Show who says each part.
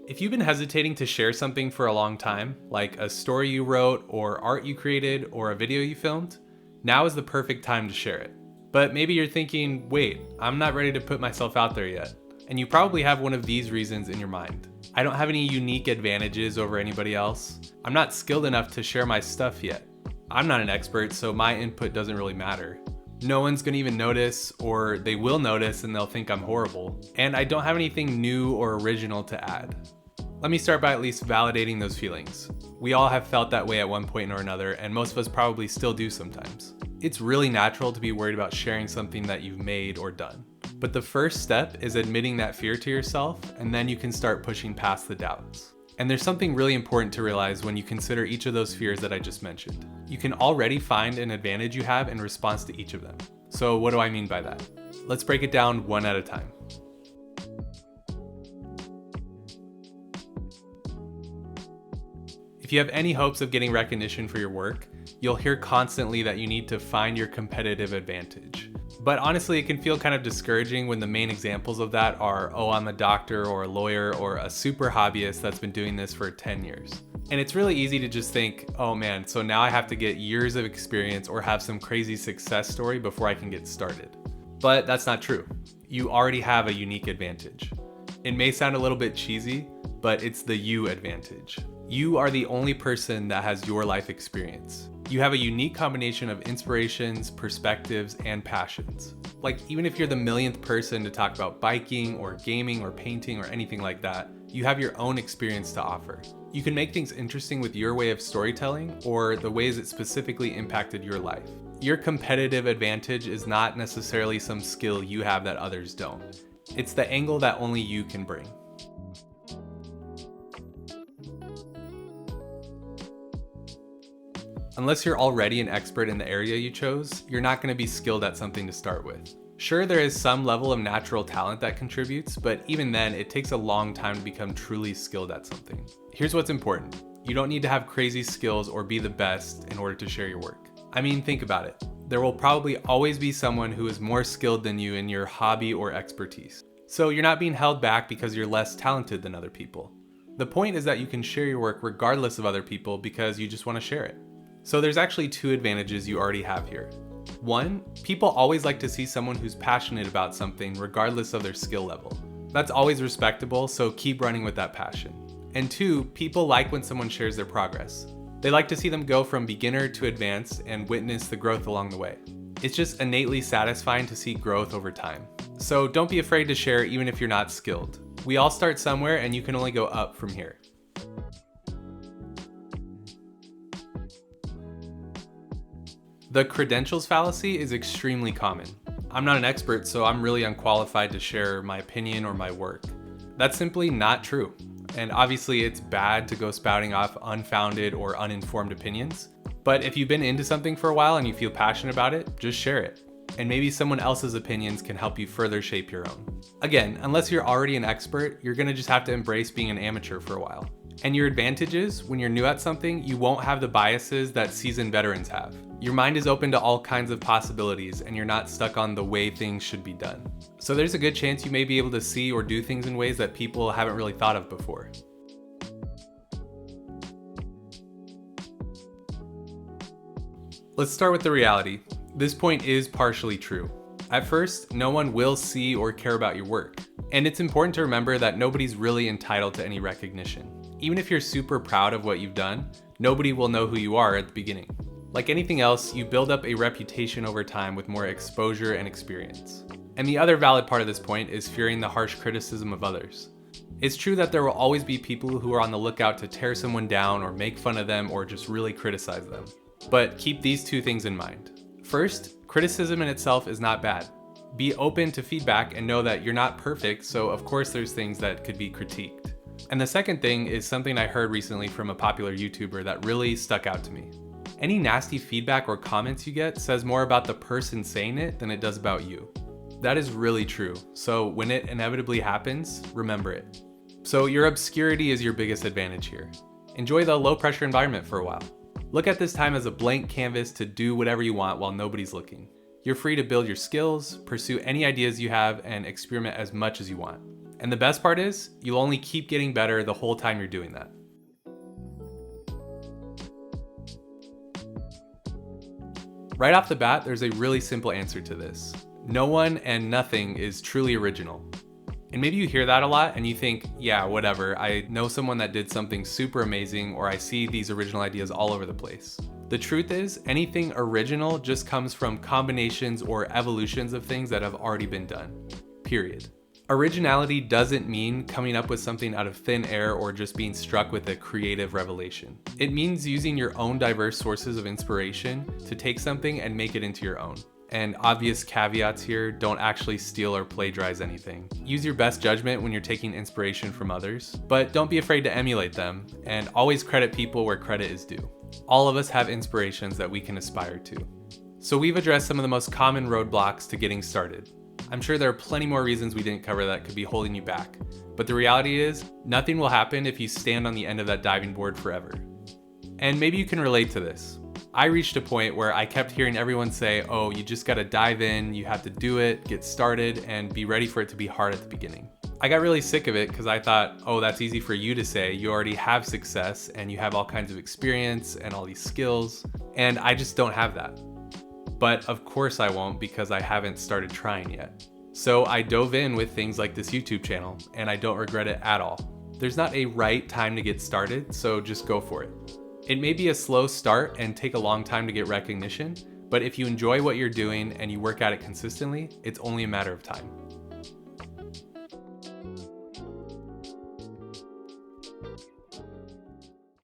Speaker 1: If you've been hesitating to share something for a long time, like a story you wrote, or art you created, or a video you filmed, now is the perfect time to share it. But maybe you're thinking, wait, I'm not ready to put myself out there yet. And you probably have one of these reasons in your mind. I don't have any unique advantages over anybody else. I'm not skilled enough to share my stuff yet. I'm not an expert, so my input doesn't really matter. No one's gonna even notice, or they will notice and they'll think I'm horrible. And I don't have anything new or original to add. Let me start by at least validating those feelings. We all have felt that way at one point or another, and most of us probably still do sometimes. It's really natural to be worried about sharing something that you've made or done. But the first step is admitting that fear to yourself, and then you can start pushing past the doubts. And there's something really important to realize when you consider each of those fears that I just mentioned. You can already find an advantage you have in response to each of them. So what do I mean by that? Let's break it down one at a time. If you have any hopes of getting recognition for your work, you'll hear constantly that you need to find your competitive advantage. But honestly, it can feel kind of discouraging when the main examples of that are, oh, I'm a doctor or a lawyer or a super hobbyist that's been doing this for 10 years. And it's really easy to just think, oh man, so now I have to get years of experience or have some crazy success story before I can get started. But that's not true. You already have a unique advantage. It may sound a little bit cheesy, but it's the you advantage. You are the only person that has your life experience. You have a unique combination of inspirations, perspectives, and passions. Like, even if you're the millionth person to talk about biking or gaming or painting or anything like that, you have your own experience to offer. You can make things interesting with your way of storytelling or the ways it specifically impacted your life. Your competitive advantage is not necessarily some skill you have that others don't. It's the angle that only you can bring. Unless you're already an expert in the area you chose, you're not going to be skilled at something to start with. Sure, there is some level of natural talent that contributes, but even then, it takes a long time to become truly skilled at something. Here's what's important. You don't need to have crazy skills or be the best in order to share your work. I mean, think about it. There will probably always be someone who is more skilled than you in your hobby or expertise. So you're not being held back because you're less talented than other people. The point is that you can share your work regardless of other people because you just want to share it. So there's actually two advantages you already have here. One, people always like to see someone who's passionate about something regardless of their skill level. That's always respectable, so keep running with that passion. And two, people like when someone shares their progress. They like to see them go from beginner to advanced and witness the growth along the way. It's just innately satisfying to see growth over time. So don't be afraid to share even if you're not skilled. We all start somewhere and you can only go up from here. The credentials fallacy is extremely common. I'm not an expert, so I'm really unqualified to share my opinion or my work. That's simply not true. And obviously it's bad to go spouting off unfounded or uninformed opinions. But if you've been into something for a while and you feel passionate about it, just share it. And maybe someone else's opinions can help you further shape your own. Again, unless you're already an expert, you're gonna just have to embrace being an amateur for a while. And your advantage is, when you're new at something, you won't have the biases that seasoned veterans have. Your mind is open to all kinds of possibilities and you're not stuck on the way things should be done. So there's a good chance you may be able to see or do things in ways that people haven't really thought of before. Let's start with the reality. This point is partially true. At first, no one will see or care about your work. And it's important to remember that nobody's really entitled to any recognition. Even if you're super proud of what you've done, nobody will know who you are at the beginning. Like anything else, you build up a reputation over time with more exposure and experience. And the other valid part of this point is fearing the harsh criticism of others. It's true that there will always be people who are on the lookout to tear someone down or make fun of them or just really criticize them. But keep these two things in mind. First, criticism in itself is not bad. Be open to feedback and know that you're not perfect, so of course there's things that could be critiqued. And the second thing is something I heard recently from a popular YouTuber that really stuck out to me. Any nasty feedback or comments you get says more about the person saying it than it does about you. That is really true, so when it inevitably happens, remember it. So your obscurity is your biggest advantage here. Enjoy the low pressure environment for a while. Look at this time as a blank canvas to do whatever you want while nobody's looking. You're free to build your skills, pursue any ideas you have, and experiment as much as you want. And the best part is, you'll only keep getting better the whole time you're doing that. Right off the bat, there's a really simple answer to this. No one and nothing is truly original. And maybe you hear that a lot and you think, yeah, whatever, I know someone that did something super amazing, or I see these original ideas all over the place. The truth is, anything original just comes from combinations or evolutions of things that have already been done, period. Originality doesn't mean coming up with something out of thin air or just being struck with a creative revelation. It means using your own diverse sources of inspiration to take something and make it into your own. And obvious caveats here, don't actually steal or plagiarize anything. Use your best judgment when you're taking inspiration from others, but don't be afraid to emulate them, and always credit people where credit is due. All of us have inspirations that we can aspire to. So we've addressed some of the most common roadblocks to getting started. I'm sure there are plenty more reasons we didn't cover that could be holding you back, but the reality is, nothing will happen if you stand on the end of that diving board forever. And maybe you can relate to this. I reached a point where I kept hearing everyone say, oh, you just gotta dive in, you have to do it, get started, and be ready for it to be hard at the beginning. I got really sick of it because I thought, oh, that's easy for you to say. You already have success and you have all kinds of experience and all these skills, and I just don't have that. But of course I won't, because I haven't started trying yet. So I dove in with things like this YouTube channel, and I don't regret it at all. There's not a right time to get started, so just go for it. It may be a slow start and take a long time to get recognition, but if you enjoy what you're doing and you work at it consistently, it's only a matter of time.